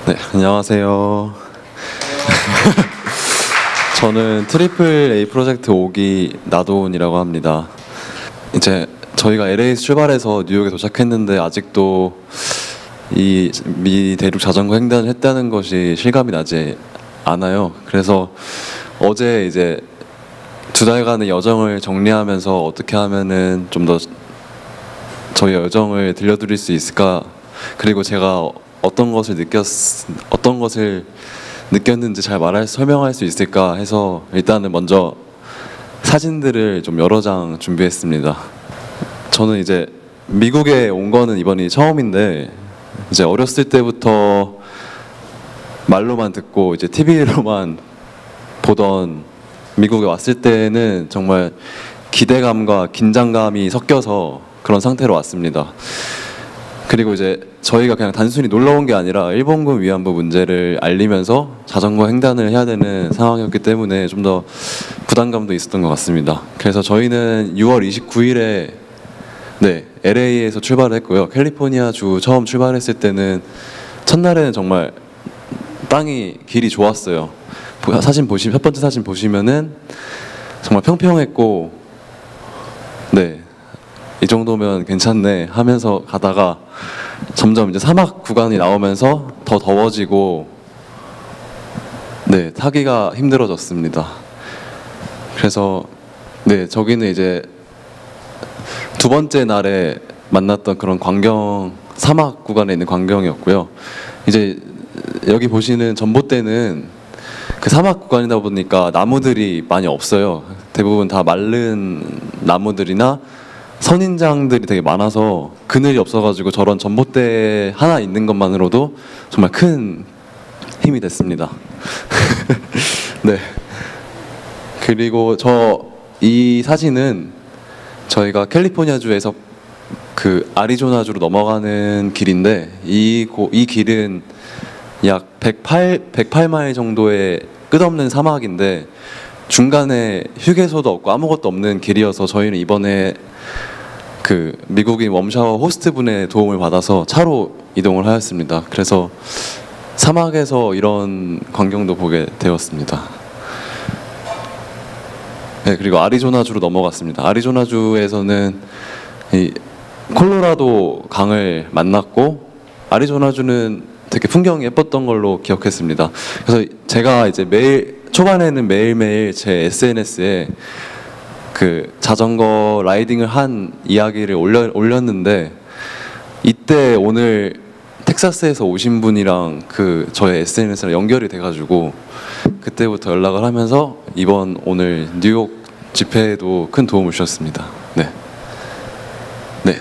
네, 안녕하세요. 저는 트리플 A 프로젝트 5기 나도훈이라고 합니다. 이제 저희가 LA에서 출발해서 뉴욕에 도착했는데 아직도 이 미 대륙 자전거 횡단을 했다는 것이 실감이 나지 않아요. 그래서 어제 이제 2달간의 여정을 정리하면서 어떻게 하면은 좀 더 저희 여정을 들려드릴 수 있을까, 그리고 제가 어떤 것을 느꼈는지 잘 설명할 수 있을까 해서 일단은 먼저 사진들을 좀 여러 장 준비했습니다. 저는 이제 미국에 온 거는 이번이 처음인데, 이제 어렸을 때부터 말로만 듣고 이제 TV로만 보던 미국에 왔을 때는 정말 기대감과 긴장감이 섞여서 그런 상태로 왔습니다. 그리고 이제 저희가 그냥 단순히 놀러 온 게 아니라 일본군 위안부 문제를 알리면서 자전거 횡단을 해야 되는 상황이었기 때문에 좀 더 부담감도 있었던 것 같습니다. 그래서 저희는 6월 29일에 LA에서 출발을 했고요. 캘리포니아주 처음 출발했을 때는 첫날에는 정말 길이 좋았어요. 첫 번째 사진 보시면은 정말 평평했고, 이 정도면 괜찮네 하면서 가다가 점점 이제 사막 구간이 나오면서 더 더워지고 타기가 힘들어졌습니다. 그래서 저기는 이제 두 번째 날에 만났던 그런 사막 구간에 있는 광경이었고요. 이제 여기 보시는 전봇대는 그 사막 구간이다 보니까 나무들이 많이 없어요. 대부분 다 마른 나무들이나 선인장들이 되게 많아서 그늘이 없어가지고 저런 전봇대 하나 있는 것만으로도 정말 큰 힘이 됐습니다. 그리고 이 사진은 저희가 캘리포니아주에서 그 아리조나주로 넘어가는 길인데, 이 길은 약 108마일 정도의 끝없는 사막인데 중간에 휴게소도 없고 아무것도 없는 길이어서 저희는 이번에 그 미국인 웜샤워 호스트분의 도움을 받아서 차로 이동을 하였습니다. 그래서 사막에서 이런 광경도 보게 되었습니다. 그리고 아리조나주로 넘어갔습니다. 아리조나주에서는 이 콜로라도 강을 만났고, 아리조나주는 되게 풍경이 예뻤던 걸로 기억했습니다. 그래서 제가 이제 초반에는 매일매일 제 SNS에 그 자전거 라이딩을 한 이야기를 올렸는데, 이때 오늘 텍사스에서 오신 분이랑 저의 SNS랑 연결이 돼가지고 그때부터 연락을 하면서 오늘 뉴욕 집회에도 큰 도움을 주셨습니다.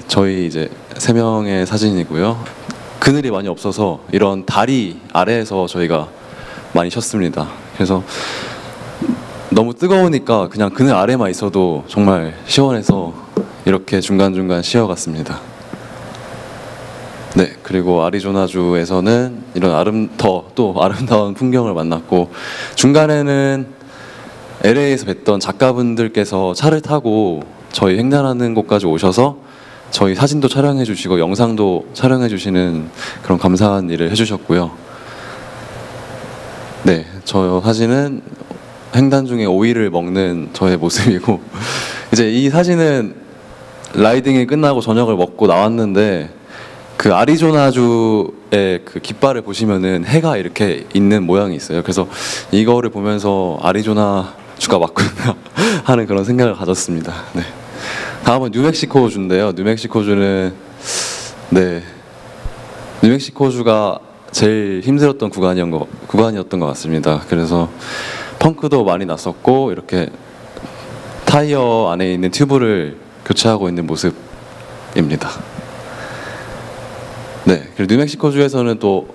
저희 이제 3명의 사진이고요. 그늘이 많이 없어서 이런 다리 아래에서 저희가 많이 쉬었습니다. 그래서 너무 뜨거우니까 그냥 그늘 아래만 있어도 정말 시원해서 이렇게 중간중간 쉬어갔습니다. 그리고 아리조나주에서는 이런 또 아름다운 풍경을 만났고, 중간에는 LA에서 뵀던 작가분들께서 차를 타고 저희 횡단하는 곳까지 오셔서 저희 사진도 촬영해 주시고 영상도 촬영해 주시는 그런 감사한 일을 해주셨고요. 저 사진은 횡단 중에 오이를 먹는 저의 모습이고, 이제 이 사진은 라이딩이 끝나고 저녁을 먹고 나왔는데, 그 아리조나주의 그 깃발을 보시면은 해가 이렇게 있는 모양이 있어요. 그래서 이거를 보면서 아리조나주가 맞구나 하는 그런 생각을 가졌습니다. 다음은 뉴멕시코주인데요. 뉴멕시코주가 제일 힘들었던 구간이었던 것 같습니다. 그래서 펑크도 많이 났었고, 이렇게 타이어 안에 있는 튜브를 교체하고 있는 모습입니다. 그리고 뉴멕시코주에서는 또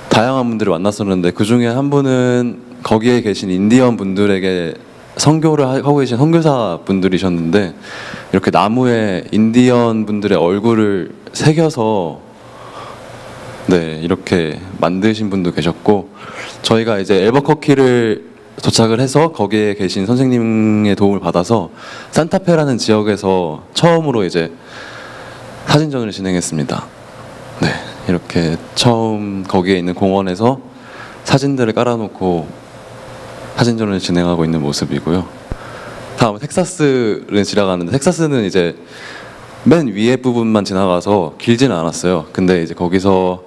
다양한 분들을 만났었는데, 그 중에 한 분은 거기에 계신 인디언 분들에게 선교를 하고 계신 선교사 분들이셨는데, 이렇게 나무에 인디언 분들의 얼굴을 새겨서 이렇게 만드신 분도 계셨고, 저희가 이제 엘버커키를 도착을 해서 거기에 계신 선생님의 도움을 받아서 산타페라는 지역에서 처음으로 이제 사진전을 진행했습니다. 이렇게 처음 거기에 있는 공원에서 사진들을 깔아놓고 사진전을 진행하고 있는 모습이고요. 다음은 텍사스를 지나가는데, 텍사스는 이제 맨 위에 부분만 지나가서 길지는 않았어요. 근데 이제 거기서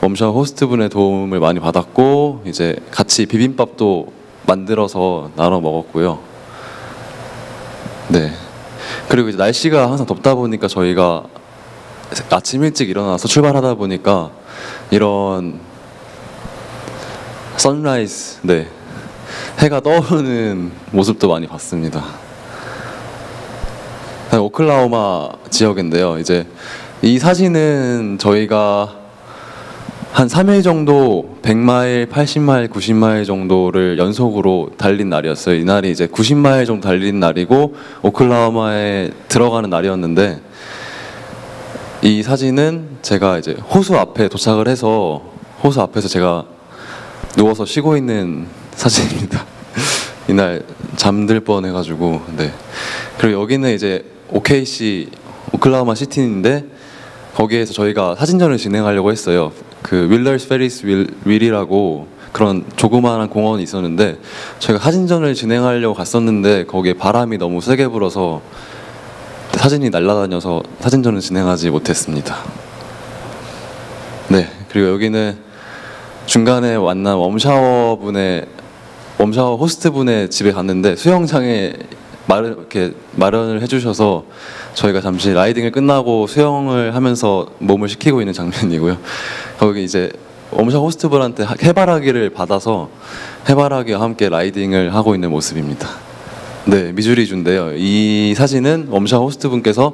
웜샤워 호스트분의 도움을 많이 받았고, 이제 같이 비빔밥도 만들어서 나눠 먹었고요. 네. 그리고 이제 날씨가 항상 덥다 보니까 저희가 아침 일찍 일어나서 출발하다 보니까 이런 선라이즈, 네, 해가 떠오르는 모습도 많이 봤습니다. 오클라호마 지역인데요. 이제 이 사진은 저희가 한 3일 정도 100마일, 80마일, 90마일 정도를 연속으로 달린 날이었어요. 이날이 이제 90마일 정도 달린 날이고 오클라호마에 들어가는 날이었는데, 이 사진은 제가 이제 호수 앞에 도착을 해서 호수 앞에서 제가 누워서 쉬고 있는 사진입니다. 이날 잠들 뻔 해가지고. 네. 그리고 여기는 이제 OKC, 오클라호마 시티인데, 거기에서 저희가 사진전을 진행하려고 했어요. 그 윌러스 페리스 윌이라고 그런 조그마한 공원이 있었는데, 저희가 사진전을 진행하려고 갔었는데 거기에 바람이 너무 세게 불어서 사진이 날아다녀서 사진전을 진행하지 못했습니다. 네. 그리고 여기는 중간에 만난 웜샤워 호스트 분의 집에 갔는데, 수영장에 이렇게 마련을 해주셔서 저희가 잠시 라이딩을 끝나고 수영을 하면서 몸을 식히고 있는 장면이고요. 거기 이제 웜샤워 호스트 분한테 해바라기를 받아서 해바라기와 함께 라이딩을 하고 있는 모습입니다. 네, 미주리주인데요. 이 사진은 웜샤워 호스트 분께서,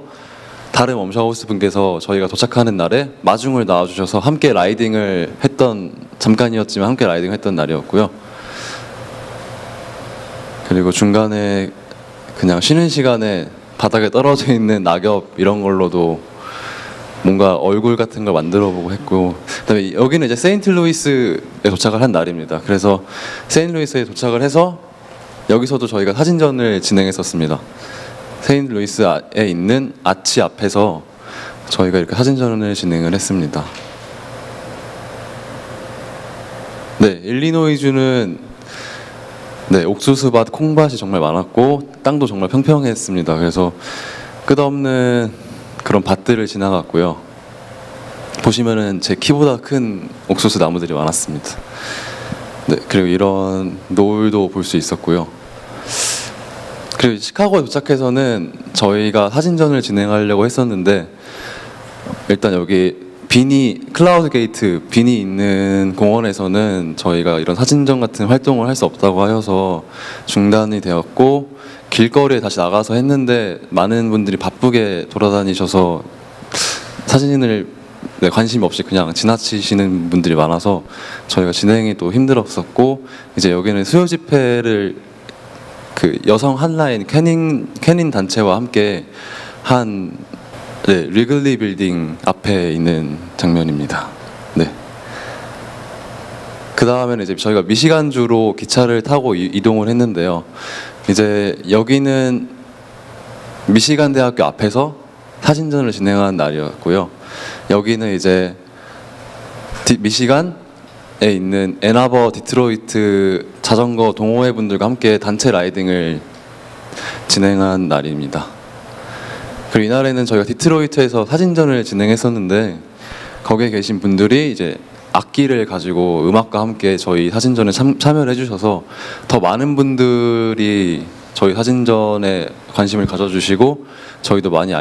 다른 웜샤워 호스트 분께서 저희가 도착하는 날에 마중을 나와주셔서 함께 라이딩을 했던, 잠깐이었지만 함께 라이딩을 했던 날이었고요. 그리고 중간에 그냥 쉬는 시간에 바닥에 떨어져 있는 낙엽 이런 걸로도 뭔가 얼굴 같은 걸 만들어 보고 했고, 그다음에 여기는 이제 세인트루이스에 도착을 한 날입니다. 그래서 세인트루이스에 도착을 해서 여기서도 저희가 사진전을 진행했었습니다. 세인트루이스에 있는 아치 앞에서 저희가 이렇게 사진전을 진행을 했습니다. 네, 일리노이주는 네, 옥수수밭, 콩밭이 정말 많았고 땅도 정말 평평했습니다. 그래서 끝없는 그런 밭들을 지나갔고요. 보시면은 제 키보다 큰 옥수수 나무들이 많았습니다. 네, 그리고 이런 노을도 볼 수 있었고요. 그리고 시카고에 도착해서는 저희가 사진전을 진행하려고 했었는데, 일단 여기 클라우드 게이트 빈이 있는 공원에서는 저희가 이런 사진전 같은 활동을 할 수 없다고 하여서 중단이 되었고, 길거리에 다시 나가서 했는데 많은 분들이 바쁘게 돌아다니셔서 사진을 관심 없이 그냥 지나치시는 분들이 많아서 저희가 진행이 또 힘들었었고, 이제 여기는 수요 집회를 그 여성 한라인 캐닌 단체와 함께 한 네, 리글리 빌딩 앞에 있는 장면입니다. 네. 그 다음에는 이제 저희가 미시간주로 기차를 타고 이동을 했는데요. 이제 여기는 미시간 대학교 앞에서 사진전을 진행한 날이었고요. 여기는 이제 미시간에 있는 앤아버 디트로이트 자전거 동호회 분들과 함께 단체 라이딩을 진행한 날입니다. 그리고 이날에는 저희가 디트로이트에서 사진전을 진행했었는데, 거기에 계신 분들이 이제 악기를 가지고 음악과 함께 저희 사진전에 참여를 해주셔서 더 많은 분들이 저희 사진전에 관심을 가져주시고 저희도 많이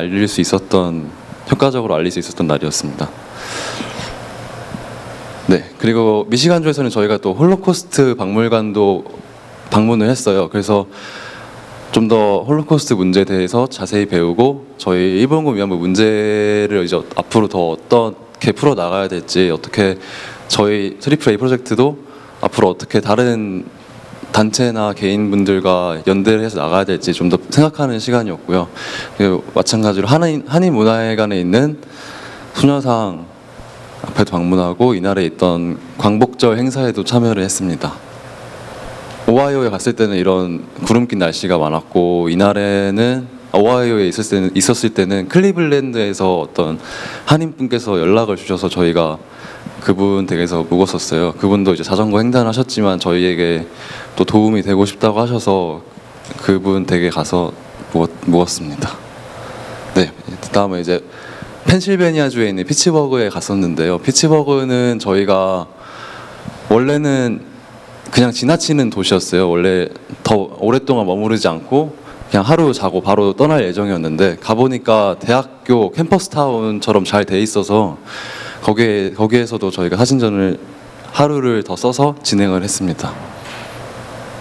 효과적으로 알릴 수 있었던 날이었습니다. 네, 그리고 미시간주에서는 저희가 또 홀로코스트 박물관도 방문을 했어요. 그래서 좀 더 홀로코스트 문제에 대해서 자세히 배우고 저희 일본군 위안부 문제를 이제 앞으로 더 어떻게 풀어 나가야 될지, 어떻게 저희 트리플 A 프로젝트도 앞으로 어떻게 다른 단체나 개인분들과 연대를 해서 나가야 될지 좀 더 생각하는 시간이었고요. 그리고 마찬가지로 한인문화회관에 있는 소녀상 앞에도 방문하고 이날에 있던 광복절 행사에도 참여를 했습니다. 오하이오에 갔을 때는 이런 구름 낀 날씨가 많았고, 이날에는 오하이오에 있었을 때는 클리블랜드에서 어떤 한인분께서 연락을 주셔서 저희가 그분 댁에서 묵었었어요. 그분도 이제 자전거 횡단하셨지만 저희에게 또 도움이 되고 싶다고 하셔서 그분 댁에 가서 묵었습니다. 네, 그다음에 이제 펜실베니아주에 있는 피츠버그에 갔었는데요. 피츠버그는 저희가 원래는 그냥 지나치는 도시였어요. 원래 더 오랫동안 머무르지 않고 그냥 하루 자고 바로 떠날 예정이었는데 가보니까 대학교 캠퍼스 타운처럼 잘 돼 있어서 거기에서도 저희가 사진전을 하루를 더 써서 진행을 했습니다.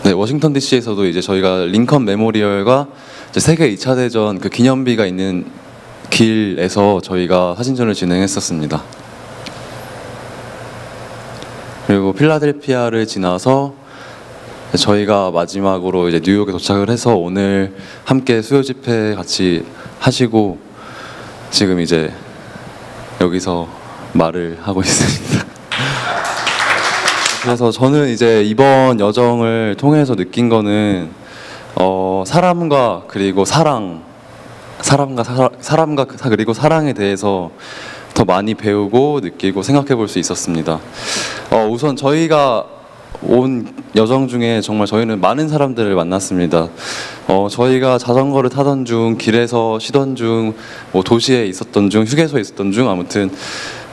네, 워싱턴 DC에서도 이제 저희가 링컨 메모리얼과 이제 세계 2차 대전 그 기념비가 있는 길에서 저희가 사진전을 진행했었습니다. 그리고 필라델피아를 지나서 저희가 마지막으로 이제 뉴욕에 도착을 해서 오늘 함께 수요 집회 같이 하시고 지금 이제 여기서 말을 하고 있습니다. 그래서 저는 이제 이번 여정을 통해서 느낀 거는 사람과 그리고 사람과 그리고 사랑에 대해서 더 많이 배우고 느끼고 생각해 볼 수 있었습니다. 우선 저희가 온 여정 중에 정말 저희는 많은 사람들을 만났습니다. 저희가 자전거를 타던 중, 길에서 쉬던 중, 뭐 도시에 있었던 중, 휴게소에 있었던 중, 아무튼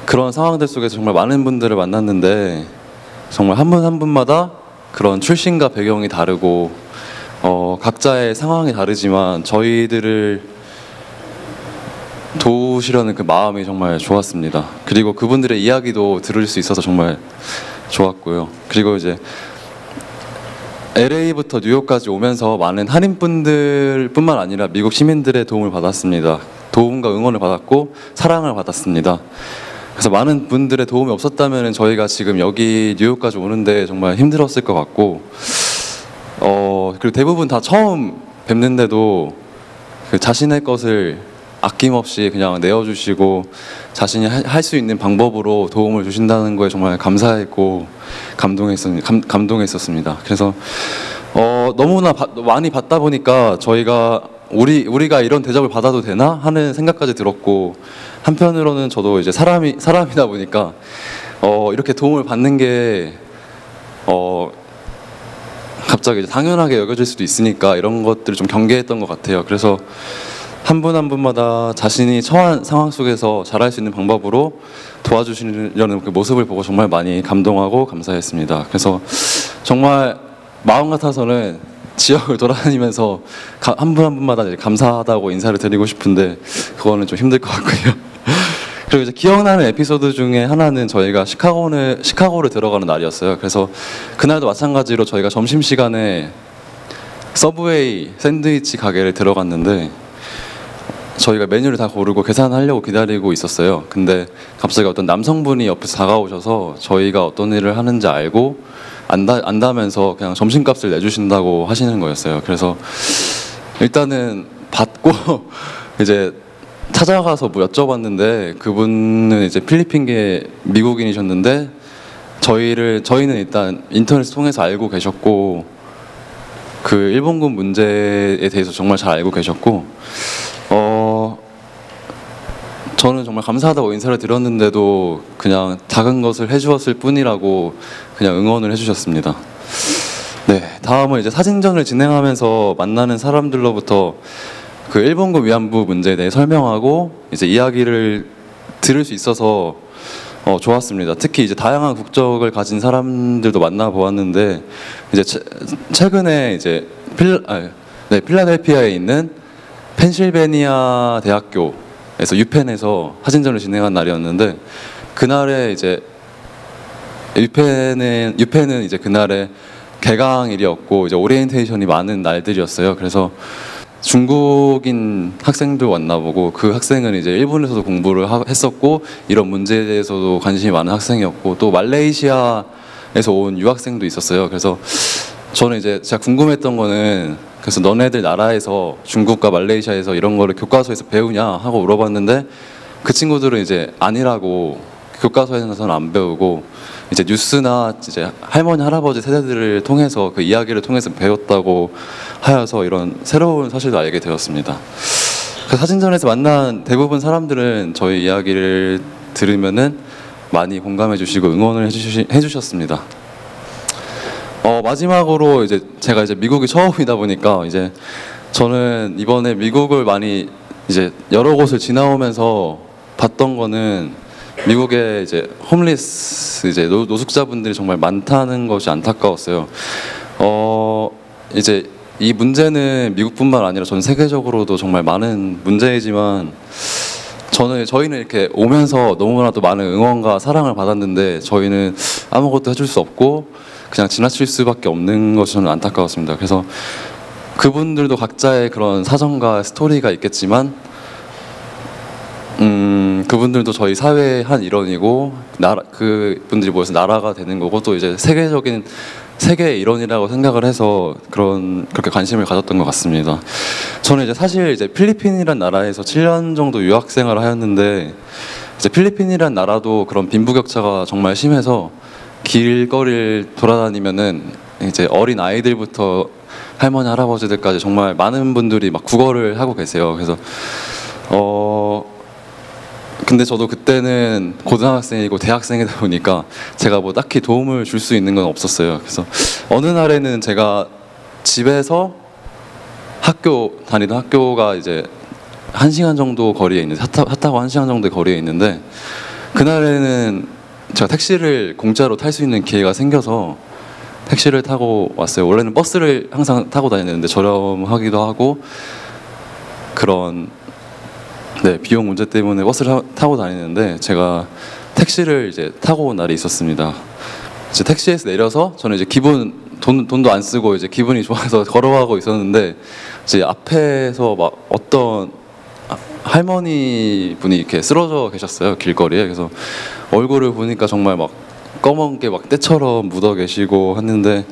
그런 상황들 속에서 정말 많은 분들을 만났는데 정말 한 분 한 분마다 그런 출신과 배경이 다르고 각자의 상황이 다르지만 저희들을 도우시려는 그 마음이 정말 좋았습니다. 그리고 그분들의 이야기도 들을 수 있어서 정말 좋았고요. 그리고 이제 LA부터 뉴욕까지 오면서 많은 한인분들뿐만 아니라 미국 시민들의 도움을 받았습니다. 도움과 응원을 받았고 사랑을 받았습니다. 그래서 많은 분들의 도움이 없었다면 저희가 지금 여기 뉴욕까지 오는데 정말 힘들었을 것 같고 그리고 대부분 다 처음 뵙는데도 그 자신의 것을 아낌없이 그냥 내어주시고 자신이 할 수 있는 방법으로 도움을 주신다는 거에 정말 감사했고 감동했었습니다. 그래서 너무나 많이 받다 보니까 저희가 우리가 이런 대접을 받아도 되나 하는 생각까지 들었고 한편으로는 저도 이제 사람이다 보니까 이렇게 도움을 받는 게 갑자기 이제 당연하게 여겨질 수도 있으니까 이런 것들을 좀 경계했던 것 같아요. 그래서 한 분 한 분마다 자신이 처한 상황 속에서 잘할 수 있는 방법으로 도와주시려는 그 모습을 보고 정말 많이 감동하고 감사했습니다. 그래서 정말 마음 같아서는 지역을 돌아다니면서 한 분 한 분마다 이제 감사하다고 인사를 드리고 싶은데 그거는 좀 힘들 것 같고요. 그리고 이제 기억나는 에피소드 중에 하나는 저희가 시카고를 들어가는 날이었어요. 그래서 그날도 마찬가지로 저희가 점심시간에 서브웨이 샌드위치 가게를 들어갔는데 저희가 메뉴를 다 고르고 계산하려고 기다리고 있었어요. 근데 갑자기 어떤 남성분이 옆에서 다가오셔서 저희가 어떤 일을 하는지 알고 안다면서 그냥 점심값을 내주신다고 하시는 거였어요. 그래서 일단은 받고 이제 찾아가서 뭐 여쭤봤는데 그분은 이제 필리핀계 미국인이셨는데 저희는 일단 인터넷을 통해서 알고 계셨고 그 일본군 문제에 대해서 정말 잘 알고 계셨고 저는 정말 감사하다고 인사를 드렸는데도 그냥 작은 것을 해주었을 뿐이라고 그냥 응원을 해주셨습니다. 네, 다음은 이제 사진전을 진행하면서 만나는 사람들로부터 그 일본군 위안부 문제에 대해 설명하고 이제 이야기를 들을 수 있어서 좋았습니다. 특히 이제 다양한 국적을 가진 사람들도 만나보았는데 이제 최근에 이제 필라델피아에 있는 펜실베니아 대학교에서 유펜에서 사진전을 진행한 날이었는데 그날에 이제 유펜은 이제 그날에 개강일이었고 이제 오리엔테이션이 많은 날들이었어요. 그래서 중국인 학생도 만나보고 그 학생은 이제 일본에서도 공부를 했었고 이런 문제에 대해서도 관심이 많은 학생이었고 또 말레이시아에서 온 유학생도 있었어요. 그래서 저는 이제 제가 궁금했던 거는 그래서 너네들 나라에서 중국과 말레이시아에서 이런 거를 교과서에서 배우냐 하고 물어봤는데 그 친구들은 이제 아니라고 교과서에서는 안 배우고 이제 뉴스나 이제 할머니 할아버지 세대들을 통해서 그 이야기를 통해서 배웠다고 하여서 이런 새로운 사실도 알게 되었습니다. 그 사진전에서 만난 대부분 사람들은 저희 이야기를 들으면은 많이 공감해 주시고 응원을 해주셨습니다. 마지막으로 이제 제가 이제 미국이 처음이다 보니까 이제 저는 이번에 미국을 많이 이제 여러 곳을 지나오면서 봤던 거는 미국의 이제 홈리스 이제 노숙자분들이 정말 많다는 것이 안타까웠어요. 이제 이 문제는 미국뿐만 아니라 전 세계적으로도 정말 많은 문제이지만 저희는 이렇게 오면서 너무나도 많은 응원과 사랑을 받았는데 저희는 아무것도 해줄 수 없고 그냥 지나칠 수밖에 없는 것이 저는 안타까웠습니다. 그래서 그분들도 각자의 그런 사정과 스토리가 있겠지만 그분들도 저희 사회의 한 일원이고 그분들이 모여서 나라가 되는 거고 또 이제 세계의 일원이라고 생각을 해서 그렇게 관심을 가졌던 것 같습니다. 저는 이제 사실 이제 필리핀이란 나라에서 7년 정도 유학 생활을 하였는데 이제 필리핀이란 나라도 그런 빈부격차가 정말 심해서 길거리를 돌아다니면은 이제 어린 아이들부터 할머니 할아버지들까지 정말 많은 분들이 막 국어를 하고 계세요. 그래서 근데 저도 그때는 고등학생이고 대학생이다 보니까 제가 뭐 딱히 도움을 줄 수 있는 건 없었어요. 그래서 어느 날에는 제가 집에서 다니던 학교가 이제 1시간 정도 거리에 있는 차 타고 1시간 정도의 거리에 있는데 그날에는 제가 택시를 공짜로 탈 수 있는 기회가 생겨서 택시를 타고 왔어요. 원래는 버스를 항상 타고 다녔는데 저렴하기도 하고 그런 비용 문제 때문에 버스를 타고 다니는데 제가 택시를 이제 타고 온 날이 있었습니다. 이제 택시에서 내려서 저는 이제 돈도 안 쓰고 이제 기분이 좋아서 걸어가고 있었는데 이제 앞에서 막 어떤 할머니 분이 이렇게 쓰러져 계셨어요, 길거리에. 그래서 얼굴을 보니까 정말 막 검은 게 막 때처럼 묻어 계시고 했는데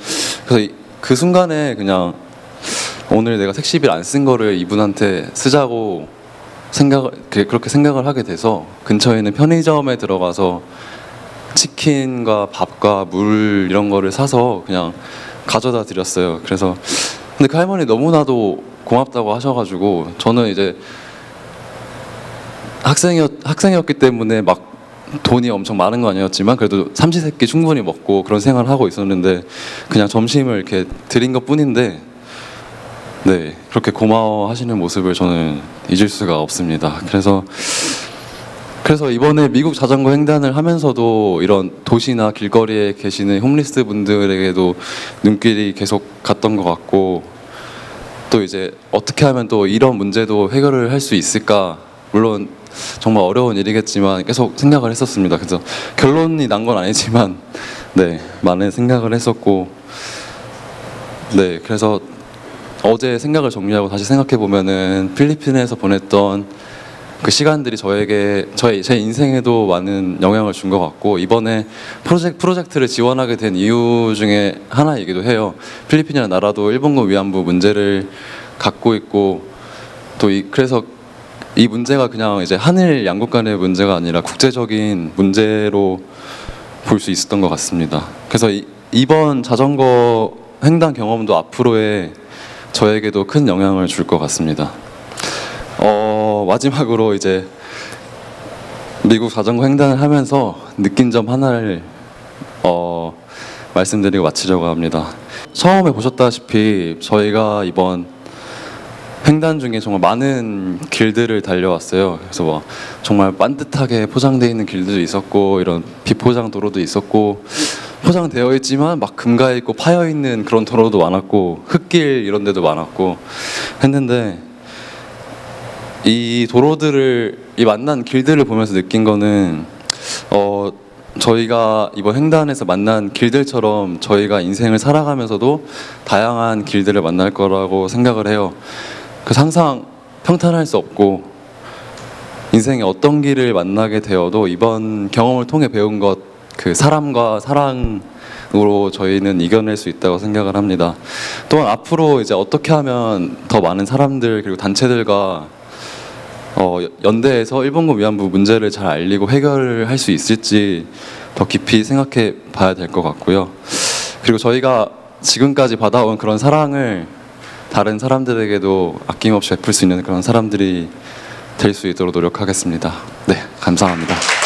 그래서 그 순간에 그냥 오늘 내가 택시비를 안 쓴 거를 이분한테 쓰자고 그렇게 생각을 하게 돼서 근처에 있는 편의점에 들어가서 치킨과 밥과 물 이런 거를 사서 그냥 가져다 드렸어요. 그래서 근데 그 할머니 너무나도 고맙다고 하셔가지고 저는 이제 학생이었기 때문에 막 돈이 엄청 많은 건 아니었지만 그래도 삼시세끼 충분히 먹고 그런 생활을 하고 있었는데 그냥 점심을 이렇게 드린 것 뿐인데 그렇게 고마워하시는 모습을 저는 잊을 수가 없습니다. 그래서 이번에 미국 자전거 횡단을 하면서도 이런 도시나 길거리에 계시는 홈리스 분들에게도 눈길이 계속 갔던 것 같고 또 이제 어떻게 하면 또 이런 문제도 해결을 할 수 있을까, 물론 정말 어려운 일이겠지만 계속 생각을 했었습니다. 그래서 결론이 난 건 아니지만 많은 생각을 했었고 그래서 어제 생각을 정리하고 다시 생각해 보면은 필리핀에서 보냈던 그 시간들이 제 인생에도 많은 영향을 준 것 같고 이번에 프로젝트를 지원하게 된 이유 중에 하나이기도 해요. 필리핀이라는 나라도 일본군 위안부 문제를 갖고 있고 그래서 이 문제가 그냥 이제 한일 양국 간의 문제가 아니라 국제적인 문제로 볼 수 있었던 것 같습니다. 그래서 이번 자전거 횡단 경험도 앞으로의 저에게도 큰 영향을 줄 것 같습니다. 마지막으로 이제 미국 자전거 횡단을 하면서 느낀 점 하나를 말씀드리고 마치려고 합니다. 처음에 보셨다시피 저희가 이번 횡단 중에 정말 많은 길들을 달려왔어요. 그래서 뭐 정말 반듯하게 포장되어 있는 길들도 있었고 이런 비포장 도로도 있었고 포장되어 있지만 막 금가 있고 파여 있는 그런 도로도 많았고 흙길 이런 데도 많았고 했는데 이 만난 길들을 보면서 느낀 거는 저희가 이번 횡단에서 만난 길들처럼 저희가 인생을 살아가면서도 다양한 길들을 만날 거라고 생각을 해요. 그래서 항상 평탄할 수 없고 인생에 어떤 길을 만나게 되어도 이번 경험을 통해 배운 것 그 사람과 사랑으로 저희는 이겨낼 수 있다고 생각을 합니다. 또한 앞으로 이제 어떻게 하면 더 많은 사람들 그리고 단체들과 연대해서 일본군 위안부 문제를 잘 알리고 해결을 할 수 있을지 더 깊이 생각해 봐야 될 것 같고요. 그리고 저희가 지금까지 받아온 그런 사랑을 다른 사람들에게도 아낌없이 베풀 수 있는 그런 사람들이 될 수 있도록 노력하겠습니다. 네, 감사합니다.